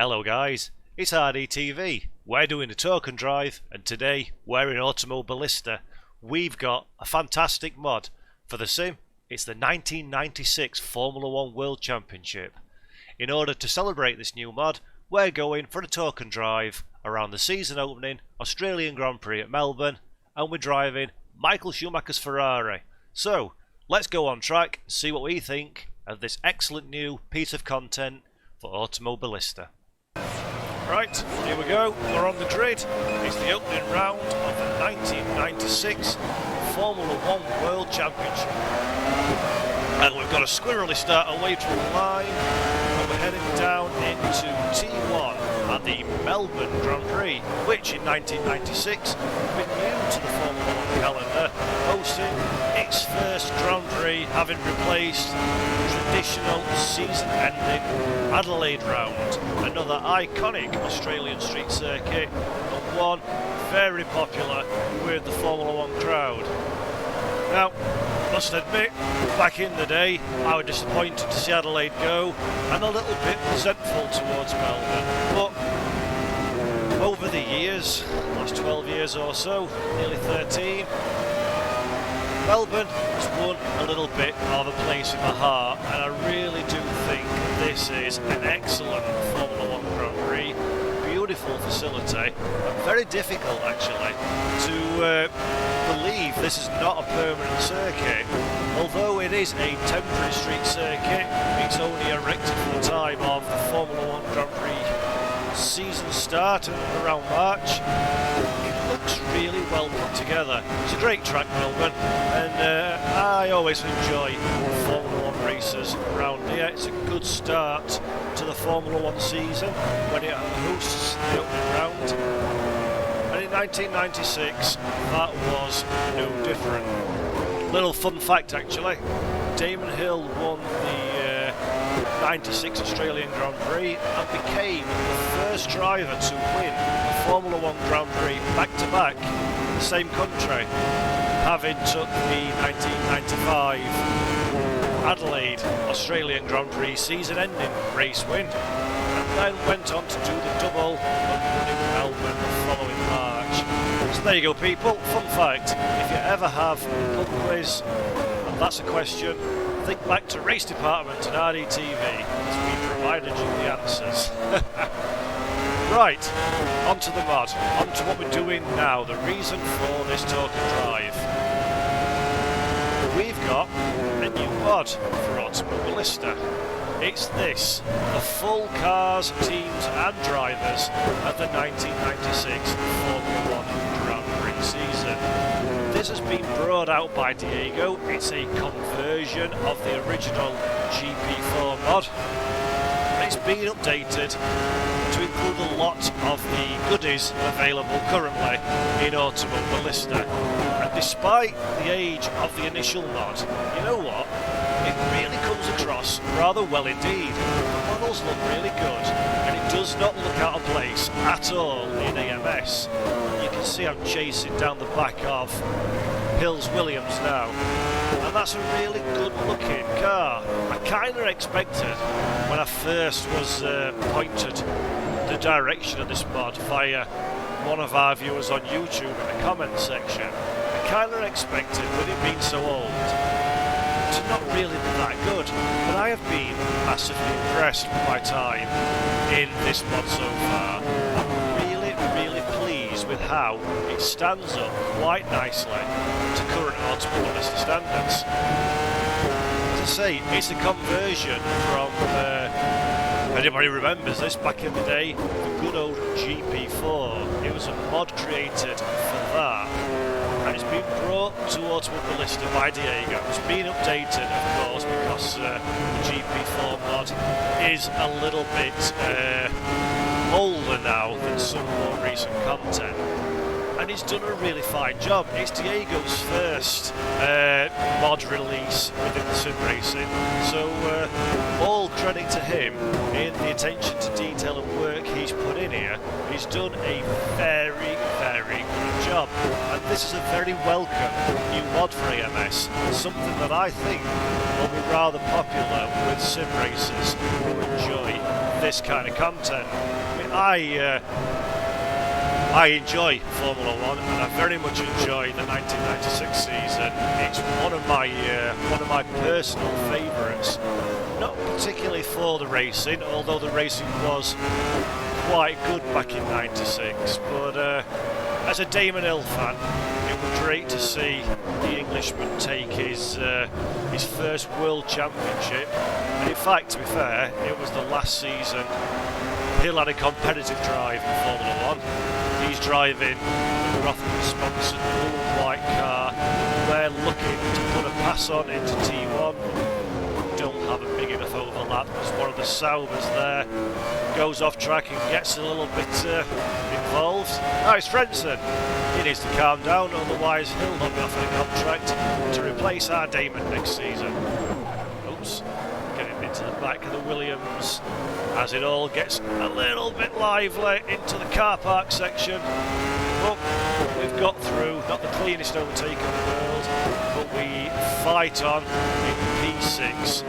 Hello guys, it's RDTV. We're doing a token drive and today we're in Automobilista. We've got a fantastic mod for the sim. It's the 1996 Formula 1 World Championship. In order to celebrate this new mod, we're going for a token drive around the season opening Australian Grand Prix at Melbourne, and we're driving Michael Schumacher's Ferrari. So let's go on track and see what we think of this excellent new piece of content for Automobilista. Right, here we go, we're on the grid. It's the opening round of the 1996 Formula 1 World Championship. And we've got a squirrely start away from the line, and we're heading down into T1 at the Melbourne Grand Prix, which in 1996 has been new to the Formula 1 calendar, hosting its first Grand Prix, having replaced the traditional season-ending Adelaide round, another iconic Australian street circuit, and one very popular with the Formula 1 crowd. Now, must admit, back in the day, I was disappointed to see Adelaide go, and a little bit resentful towards Melbourne. But over the years, last 12 years or so, nearly 13, Melbourne has won a little bit of a place in my heart, and I really do think this is an excellent Formula 1 Grand Prix. Beautiful facility, and very difficult actually to believe this is not a permanent circuit. Although it is a temporary street circuit, it's only erected for the time of the Formula 1 Grand Prix season start around March. It looks really well put together. It's a great track, Melbourne, and I always enjoy Formula 1 races around here. It's a good start to the Formula 1 season when it hosts the opening round. And in 1996, that was no different. Little fun fact actually, Damon Hill won the 96 Australian Grand Prix and became the first driver to win the Formula 1 Grand Prix back-to-back in the same country, having took the 1995 Adelaide Australian Grand Prix season-ending race win, and then went on to do the double and winning Melbourne the following March. So there you go people, fun fact, if you ever have a pub quiz and that's a question, think back to RaceDepartment and RDTV as we provided you the answers. Right, onto the mod, onto what we're doing now, the reason for this token drive. We've got a new mod for Automobilista. It's this, the full cars, teams and drivers of the 1996 Formula 1 Grand Prix season. This has been brought out by Diego. It's a conversion of the original GP4 mod. It's been updated to include a lot of the goodies available currently in Automobilista. And despite the age of the initial mod, you know what? It really comes across rather well indeed. The models look really good, and it does not look out of place at all in AMS. You can see I'm chasing down the back of Hills Williams now, and that's a really good looking car. I kind of expected when I first was pointed the direction of this mod via one of our viewers on YouTube in the comments section, I kind of expected, with it being so old, to not really be that good, but I have been massively impressed with my time in this mod so far. I'm really pleased with how it stands up quite nicely to current Automobilista standards. As I say, it's a conversion from, anybody remembers this back in the day, the good old GP4. It was a mod created for that, and it's been brought to Automobilista by Diego. It's been updated, of course, because the GP4 mod is a little bit older now than some more recent content, and he's done a really fine job. It's Diego's first mod release within the sim racing, so all credit to him in the attention to detail and work he's put in here. He's done a very good job, and this is a very welcome new mod for AMS, something that I think will be rather popular with sim racers who enjoy this kind of content. I mean, I enjoy Formula 1 and I very much enjoy the 1996 season. It's one of my personal favourites. Not particularly for the racing, although the racing was quite good back in '96, but as a Damon Hill fan, it was great to see the Englishman take his first World Championship. And in fact, to be fair, it was the last season Hill had a competitive drive in Formula 1. He's driving the Rothman-sponsored blue and white car. They're looking to put a pass on into T1. Don't have a big enough overlap. There's one of the Saubers there. Goes off track and gets a little bit involved. Now it's Frentzen. He needs to calm down, otherwise he'll not be offered a contract to replace our Damon next season. Oops. Getting into the back of the Williams as it all gets a little bit lively into the car park section. But we've got through, not the cleanest overtake in the world, but we fight on in P6 to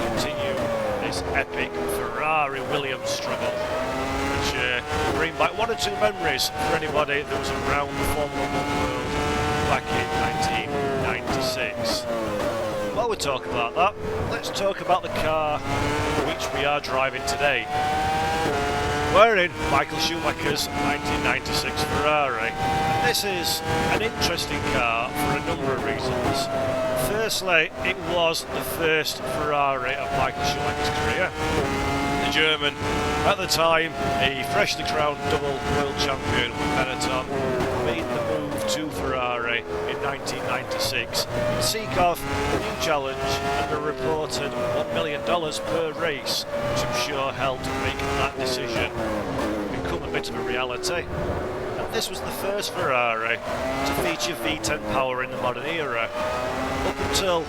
continue this epic Ferrari-Williams struggle, which bring back one or two memories for anybody that was around the Formula 1 world back in 1996. While we talk about that, let's talk about the car which we are driving today. We're in Michael Schumacher's 1996 Ferrari. And this is an interesting car for a number of reasons. Firstly, it was the first Ferrari of Michael Schumacher's career. The German, at the time, a freshly crowned double world champion with Benetton, made the move to Ferrari in 1996 to seek off a new challenge and a reported $1 million per race, which I'm sure helped make that decision become a bit of a reality. And this was the first Ferrari to feature V10 power in the modern era. Up until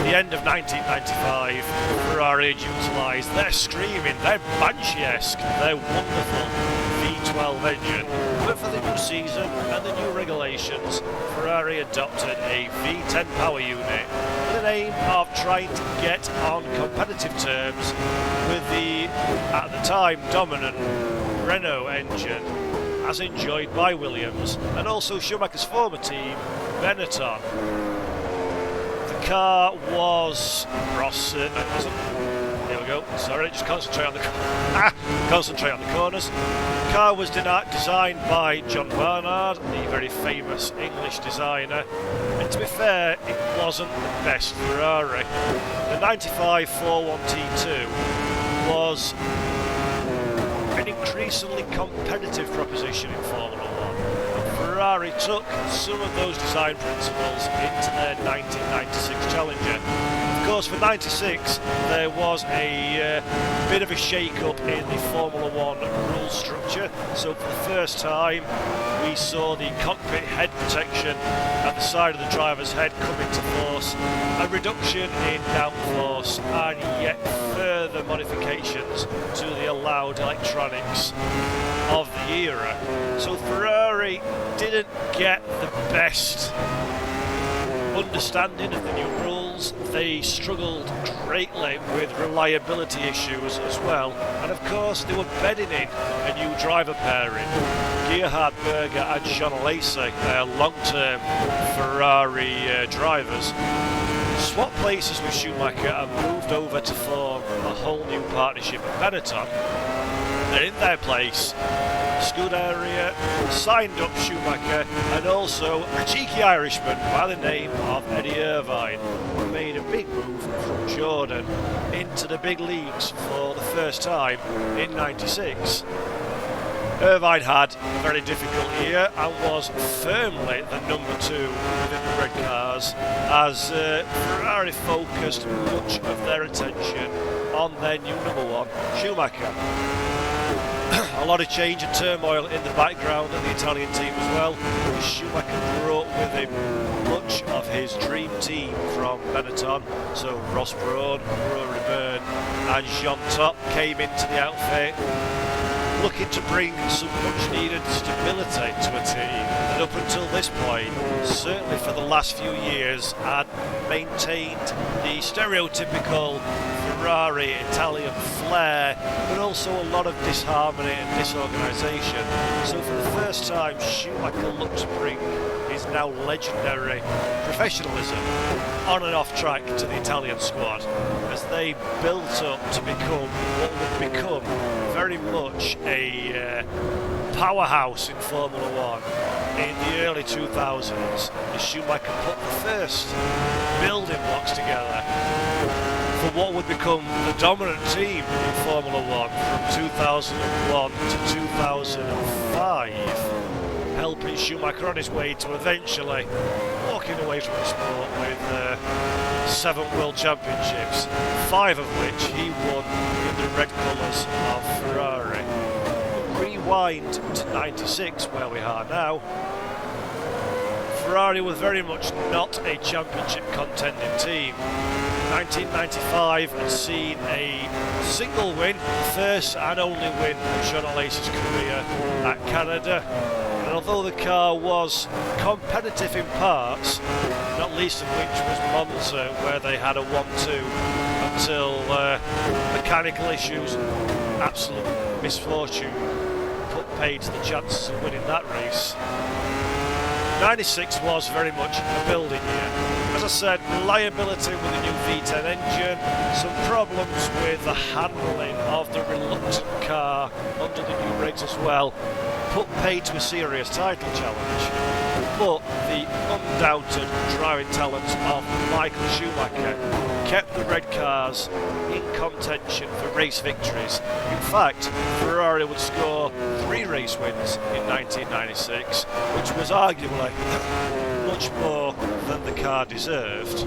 the end of 1995, Ferrari had utilised their screaming, their Banshee-esque, their wonderful V12 engine. But for the new season and the new regulations, Ferrari adopted a V10 power unit with an aim of trying to get on competitive terms with the, at the time, dominant Renault engine, as enjoyed by Williams and also Schumacher's former team, Benetton. The car was here we go. Sorry, just concentrate on the corners. The car was designed by John Barnard, the very famous English designer. And to be fair, it wasn't the best Ferrari. The 95 41T2 was an increasingly competitive proposition in Formula 1. Ferrari took some of those design principles into their 1996 Challenger. Of course, for 96, there was a bit of a shake-up in the Formula 1 rule structure. So for the first time, we saw the cockpit head protection at the side of the driver's head come into force, a reduction in downforce, and yet further modifications to the allowed electronics of the era. So Ferrari didn't get the best understanding of the new rules. They struggled greatly with reliability issues as well, and of course they were bedding in a new driver pairing, Gerhard Berger and Sean Alesi, their long-term Ferrari drivers. Swapped places with Schumacher and moved over to form a whole new partnership at Benetton. And in their place, Scuderia signed up Schumacher and also a cheeky Irishman by the name of Eddie Irvine, who made a big move from Jordan into the big leagues for the first time in '96. Irvine had a very difficult year and was firmly the number 2 within the red cars, as Ferrari focused much of their attention on their new number 1, Schumacher. A lot of change and turmoil in the background of the Italian team as well. Schumacher brought with him much of his dream team from Benetton, so Ross Brawn, Rory Byrne and Jean Todt came into the outfit. looking to bring some much needed stability to a team that up until this point, certainly for the last few years, had maintained the stereotypical Ferrari Italian flair, but also a lot of disharmony and disorganisation. So for the first time, Schumacher looked to bring his now legendary professionalism on and off track to the Italian squad as they built up to become what would become very much a powerhouse in Formula One in the early 2000s as Schumacher put the first building blocks together for what would become the dominant team in Formula One from 2001 to 2005, helping Schumacher on his way to eventually walking away from the sport with 7 World Championships, 5 of which he won in the red colours of Ferrari. Rewind to 96, where we are now. Ferrari was very much not a championship contending team. 1995 had seen a single win, the first and only win of Sean O'Lace's career at Canada. And although the car was competitive in parts, not least of which was Monza, where they had a 1-2 until mechanical issues and absolute misfortune put paid to the chances of winning that race. 96 was very much a building year. As I said, reliability with the new V10 engine, some problems with the handling of the reluctant car under the new regs as well, put paid to a serious title challenge. But the undoubted driving talents of Michael Schumacher kept the red cars in contention for race victories. In fact, Ferrari would score 3 race wins in 1996, which was arguably much more than the car deserved.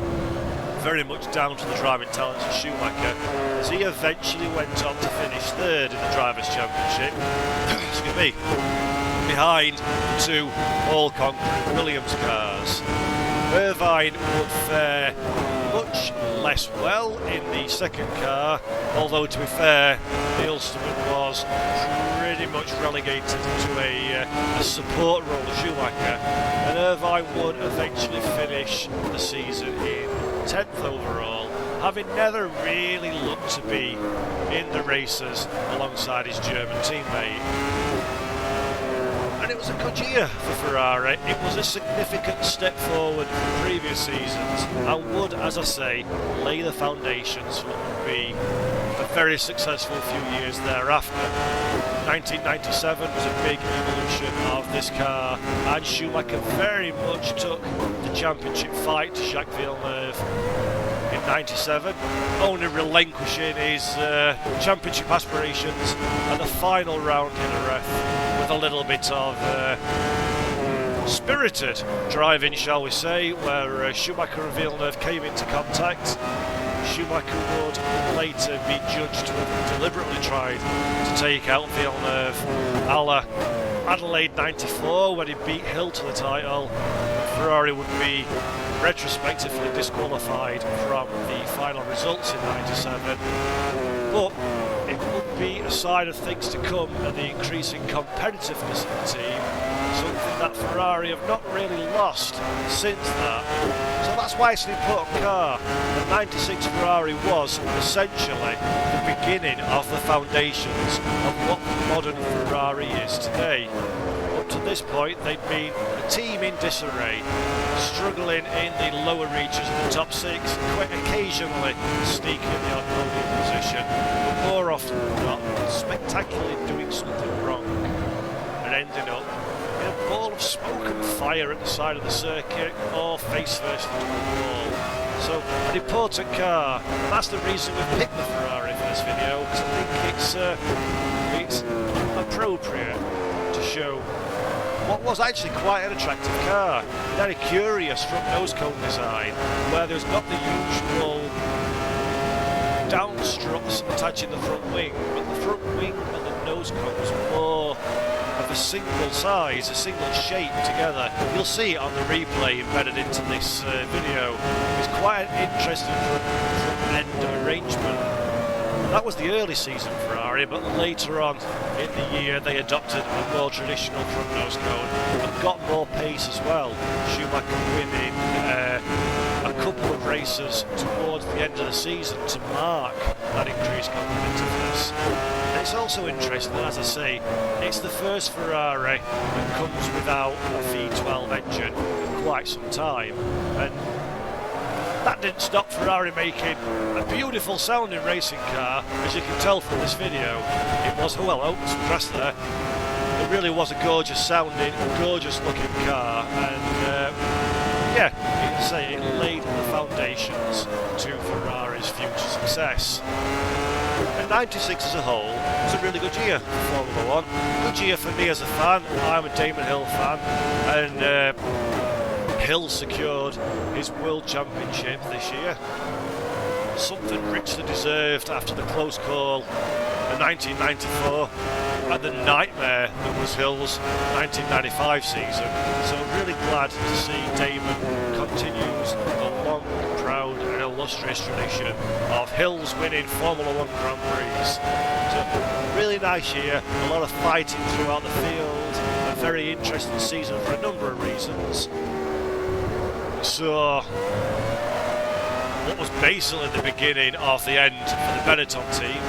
Very much down to the driving talents of Schumacher, as he eventually went on to finish 3rd in the Drivers' Championship. Excuse me. Behind 2 all-conquering Williams cars. Irvine would fare much less well in the second car, although to be fair, the Ulsterman was pretty much relegated to a support role of Schumacher, and Irvine would eventually finish the season in 10th overall, having never really looked to be in the races alongside his German teammate. And it was a good year for Ferrari. It was a significant step forward from previous seasons and would, as I say, lay the foundations for what would be a very successful few years thereafter. 1997 was a big evolution of this car, and Schumacher very much took the championship fight to Jacques Villeneuve in 97, only relinquishing his championship aspirations at the final round in Jerez with a little bit of spirited driving, shall we say, where Schumacher and Villeneuve came into contact. Schumacher would later be judged to have deliberately tried to take out Villeneuve, a la Adelaide 94 when he beat Hill to the title. Ferrari would be retrospectively disqualified from the final results in 97, but it would be a sign of things to come and the increasing competitiveness of the team, something that Ferrari have not really lost since that. So that's why it's an important car. The 96 Ferrari was essentially the beginning of the foundations of what the modern Ferrari is today. Up to this point, they'd been a team in disarray, struggling in the lower reaches of the top 6, quite occasionally sneaking in the odd podium position, but more often than not, spectacularly doing something wrong and ending up in a ball of smoke and fire at the side of the circuit or face first into the wall. So, an important car, and that's the reason we've picked the Ferrari for this video, because I think it's appropriate to show what was actually quite an attractive car. Very curious front nose cone design, where there's not the usual down struts attaching the front wing, but the front wing and the nose cone was more of a single size, a single shape together. You'll see it on the replay embedded into this video. It's quite an interesting front end arrangement. That was the early season Ferrari, but later on in the year they adopted a more traditional front nose cone and got more pace as well. Schumacher winning a couple of races towards the end of the season to mark that increased competitiveness. And it's also interesting that, as I say, it's the first Ferrari that comes without a V12 engine in quite some time, and that didn't stop Ferrari making a beautiful sounding racing car. As you can tell from this video, it was, well, oh, some grass there. It really was a gorgeous sounding, gorgeous looking car, and yeah, you can say it laid the foundations to Ferrari's future success. And 96 as a whole was a really good year for Formula 1. Good year for me as a fan. I'm a Damon Hill fan, and Hill secured his World Championship this year. Something richly deserved after the close call in 1994 and the nightmare that was Hill's 1995 season. So I'm really glad to see Damon continues the long, proud and illustrious tradition of Hill's winning Formula 1 Grand Prix. So really nice year, a lot of fighting throughout the field, a very interesting season for a number of reasons. So, what was basically the beginning of the end for the Benetton team,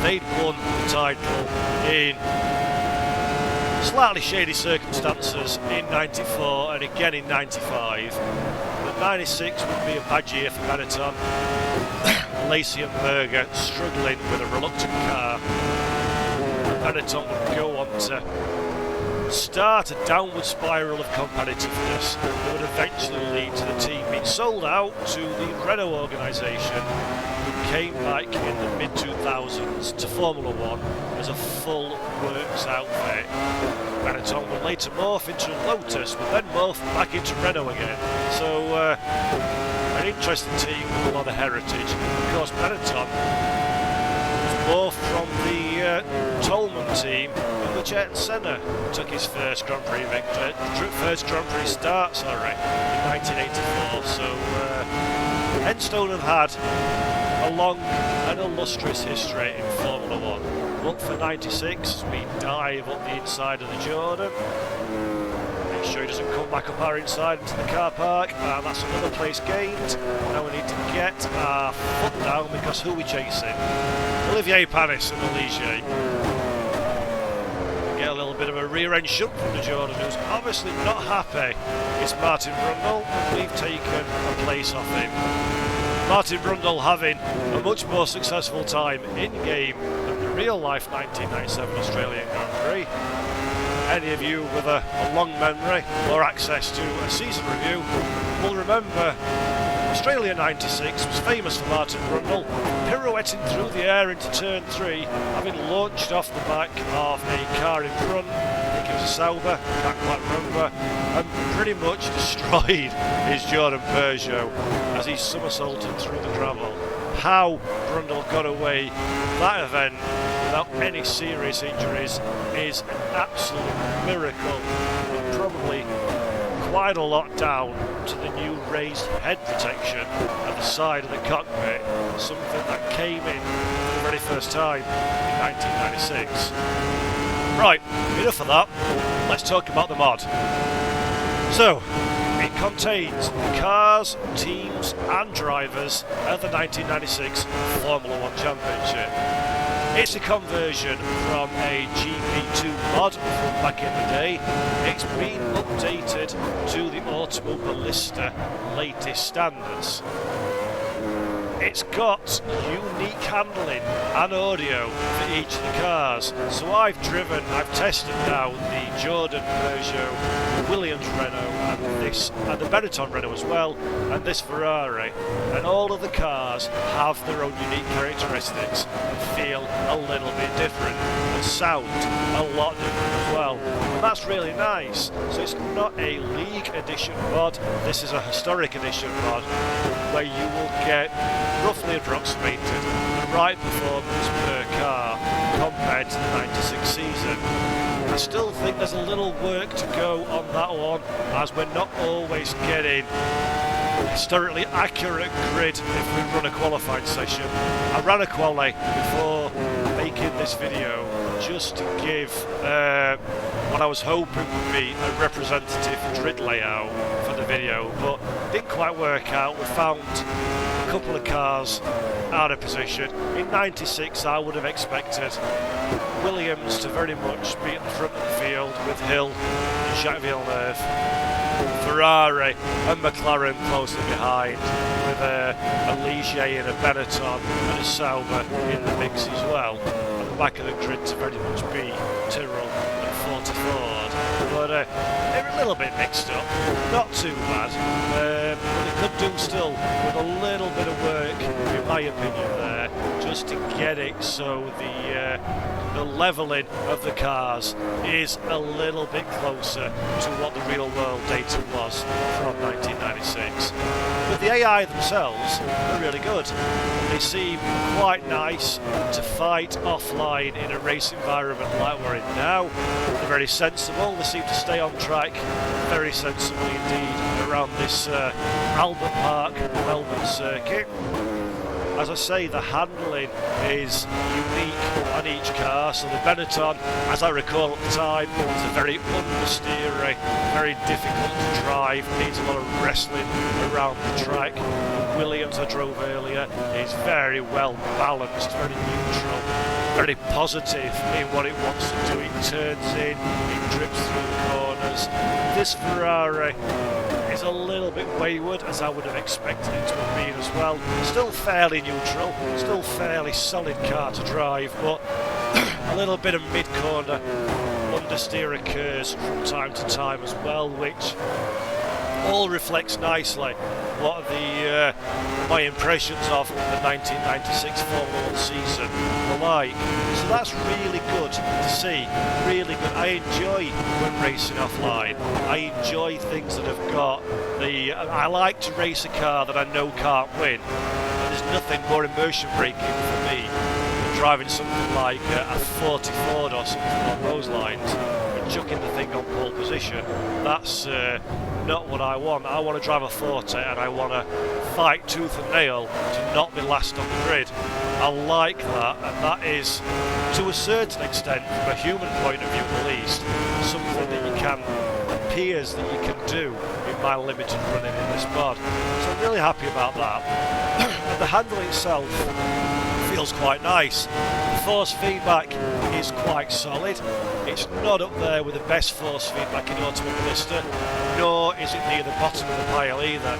they'd won the title in slightly shady circumstances in 94 and again in 95. But 96 would be a bad year for Benetton. Lacey and Berger struggling with a reluctant car. Benetton would go on to start a downward spiral of competitiveness that would eventually lead to the team being sold out to the Renault organisation, who came back in the mid-2000s to Formula 1 as a full works outfit. Benetton would later morph into Lotus, but then morph back into Renault again. So an interesting team with a lot of heritage. Of course, Benetton was morphed from the Tolman team, in which Ayrton Senna took his first Grand Prix victory, first Grand Prix start, in 1984. So Enstone have had a long and illustrious history in Formula 1. Look for 96 as we dive up the inside of the Jordan. Make sure he doesn't come back up our inside into the car park, and that's another place gained. Now we need to get our foot down, because who are we chasing? Olivier Panis and Olivier. Get a little bit of a rear end shunt from the Jordan, who's obviously not happy. It's Martin Brundle, and we've taken a place off him. Martin Brundle having a much more successful time in-game than the real-life 1997 Australian Grand Prix. Any of you with a long memory or access to a season review will remember Australia 96 was famous for Martin Brundle pirouetting through the air into turn 3, having launched off the back of a car in front. I think it was a Sauber, can't quite remember, and pretty much destroyed his Jordan Peugeot as he somersaulted through the gravel. How Brundle got away that event without any serious injuries is an absolute miracle, and probably quite a lot down to the new raised head protection at the side of the cockpit, something that came in for the very first time in 1996. Right, enough of that, let's talk about the mod. So, it contains the cars, teams and drivers of the 1996 Formula 1 Championship. It's a conversion from a GP2 mod from back in the day. It's been updated to the Automobilista latest standards. It's got unique handling and audio for each of the cars. So I've tested now the Jordan Peugeot, the Williams Renault and the Benetton Renault as well, and this Ferrari. And all of the cars have their own unique characteristics and feel a little bit different and sound a lot different as well. And that's really nice. So it's not a league edition mod, this is a historic edition mod where you will get roughly approximated the right performance per car compared to the 96 season. I still think there's a little work to go on that one, as we're not always getting historically accurate grid if we run a qualifying session. I ran a quali before making this video just to give what I was hoping would be a representative grid layout for the video, but didn't quite work out. We found a couple of cars out of position. In 96 I would have expected Williams to very much be at the front of the field with Hill and Jacques Villeneuve, Ferrari and McLaren closely behind, with a Ligier and a Benetton and a Sauber in the mix as well. At the back of the grid to very much be Tyrrell and Forty Ford, but they're a little bit mixed up, not too bad, but they could do still with a little bit of work, in my opinion, there, just to get it so the levelling of the cars is a little bit closer to what the real world data was from 1996. But the AI themselves are really good. They seem quite nice to fight offline in a race environment like we're in now. They're very sensible, they seem to stay on track very sensibly indeed around this Albert Park Melbourne circuit. As I say, the handling is unique on each car. So the Benetton, as I recall at the time, is a very understeery, very difficult to drive, needs a lot of wrestling around the track. The Williams I drove earlier is very well balanced, very neutral, very positive in what it wants to do. It turns in, it drips through the corners. This Ferrari is a little bit wayward, as I would have expected it to have been as well. Still fairly neutral, still fairly solid car to drive, but a little bit of mid-corner understeer occurs from time to time as well, which all reflects nicely what my impressions of the 1996 Formula 1 season were like. So that's really good to see, really good. I enjoy when racing offline. I enjoy things that have got I like to race a car that I know can't win. And there's nothing more immersion breaking for me than driving something like a 40 Ford or something along those lines and chucking the thing on pole position. That's not what I want. I want to drive a 40 and I want to fight tooth and nail to not be last on the grid. I like that, and that is, to a certain extent, from a human point of view at least, something that you can, appears that you can do in my limited running in this mod. So I'm really happy about that. And the handle itself feels quite nice. The force feedback is quite solid. It's not up there with the best force feedback in Automobilista, nor is it near the bottom of the pile either.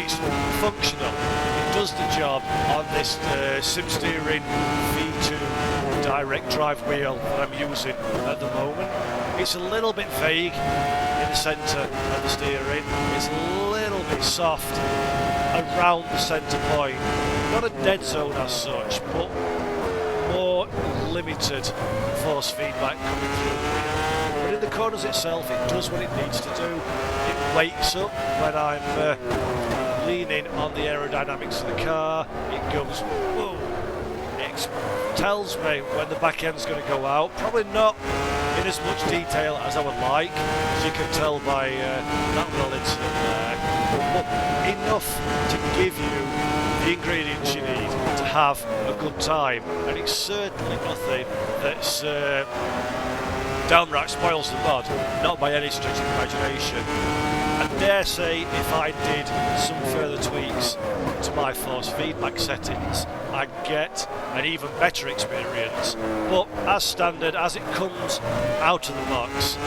It's functional. It does the job on this SimSteering V2 direct drive wheel that I'm using at the moment. It's a little bit vague in the centre of the steering. It's a little bit soft around the centre point. Not a dead zone as such, but more limited force feedback coming through the wheel. But in the corners itself, it does what it needs to do. It wakes up when I'm leaning on the aerodynamics of the car. It goes, whoa. It tells me when the back end's going to go out. Probably not in as much detail as I would like, as you can tell by that little incident there, but enough to give you the ingredients you need to have a good time. And it's certainly nothing that's downright spoils the mod, not by any stretch of the imagination. I dare say if I did some further tweaks to my force feedback settings, I'd get an even better experience, but as standard, as it comes out of the box,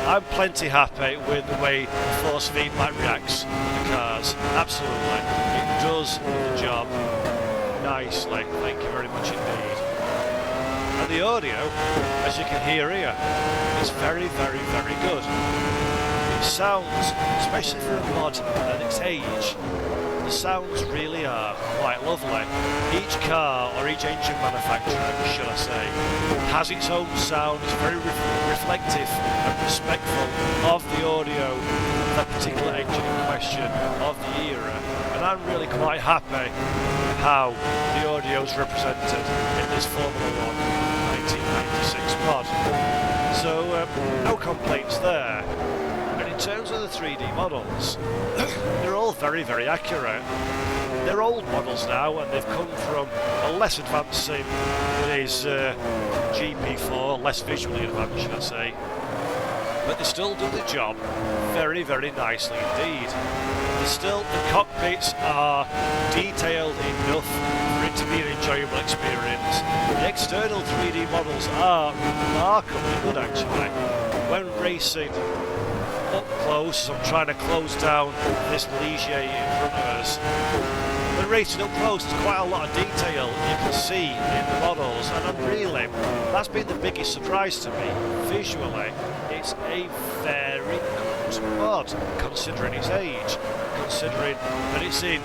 I'm plenty happy with the way the force feedback reacts to the cars. Absolutely, it does the job nicely, thank you very much indeed. And the audio, as you can hear here, is very, very, very good. It sounds, especially for a mod at its age, the sounds really are quite lovely. Each car, or each engine manufacturer, should I say, has its own sound. It's very reflective and respectful of the audio of that particular engine in question, of the era. And I'm really quite happy with how the audio is represented in this Formula 1 1996 mod. So no complaints there. And in terms of the 3D models, they're all very, very accurate. They're old models now, and they've come from a less advanced sim that is GP4, less visually advanced, should I say. But they still do the job very, very nicely indeed. The cockpits are detailed enough for it to be an enjoyable experience. The external 3D models are remarkably good actually. When racing up close, I'm trying to close down this Ligier in front of us. When racing up close, there's quite a lot of detail you can see in the models, and that's been the biggest surprise to me. Visually, it's a very good mod, considering its age, considering that it's in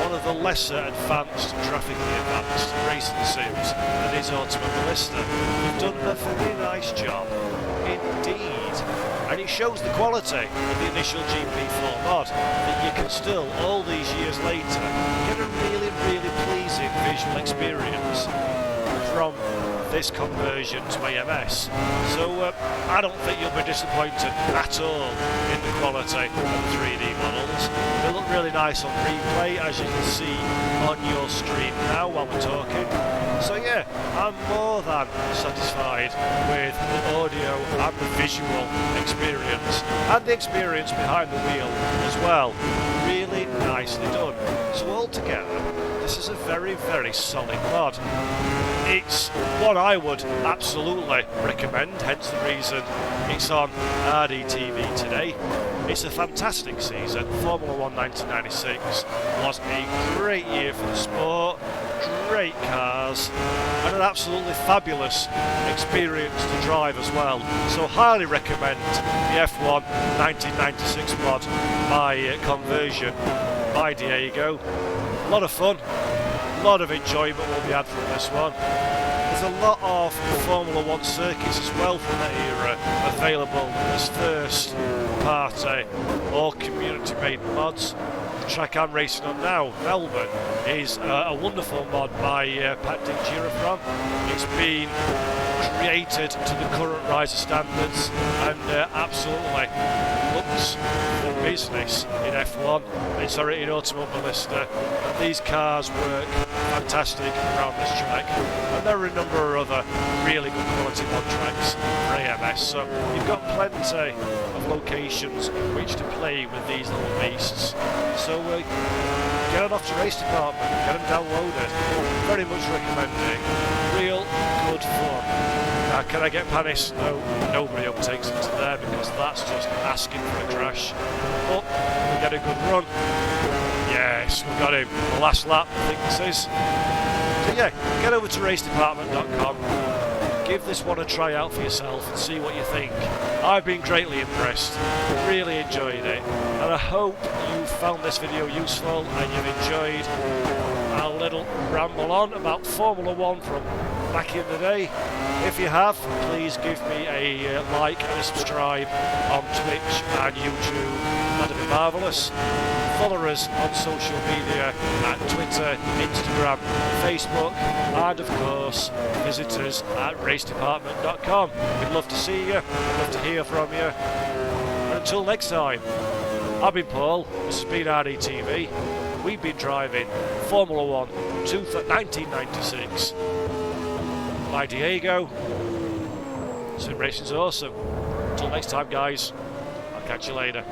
one of the lesser advanced, graphically advanced racing sims, that is Automobilista. You've done a very nice job, indeed. And it shows the quality of the initial GP4 mod, that you can still, all these years later, get a really, really pleasing visual experience from this conversion to AMS. So I don't think you'll be disappointed at all in the quality of the 3D models. They look really nice on replay, as you can see on your screen now while we're talking. So yeah, I'm more than satisfied with the audio and the visual experience, and the experience behind the wheel as well. Really nicely done. So altogether, this is a very, very solid mod. It's one I would absolutely recommend, hence the reason it's on RaceDepartment today. It's a fantastic season. Formula 1 1996 was a great year for the sport, great cars, and an absolutely fabulous experience to drive as well. So highly recommend the F1 1996 mod by conversion by Diego. A lot of fun, a lot of enjoyment will be had from this one. There's a lot of Formula 1 circuits as well from that era available as first party or community made mods. The track I'm racing on now, Melbourne, is a wonderful mod by Pat Girafron. It's been created to the current riser standards and absolutely looks for business in F1, in Automobilista. And these cars work fantastic around this track, and there are a number of other really good quality mod tracks for AMS, so you've got plenty of locations in which to play with these little beasts. So get it off to RaceDepartment, get them downloaded, very much recommending, real good fun. Now, can I get Panis? No, nobody uptakes it to there because that's just asking for a crash. But we get a good run. Yes, we got him. The last lap, I think this is. So yeah, get over to RaceDepartment.com. Give this one a try out for yourself and see what you think. I've been greatly impressed, really enjoyed it, and I hope you found this video useful and you've enjoyed our little ramble on about Formula 1 from back in the day. If you have, please give me a like and a subscribe on Twitch and YouTube. That'd be marvellous. Follow us on social media at Twitter, Instagram, Facebook, and of course visit us at RaceDepartment.com. We'd love to see you, we'd love to hear from you. And until next time, I've been Paul, this has been RaceDepartment. We've been driving Formula 1 1996 by Diego. Sim racing's awesome. Until next time guys, I'll catch you later.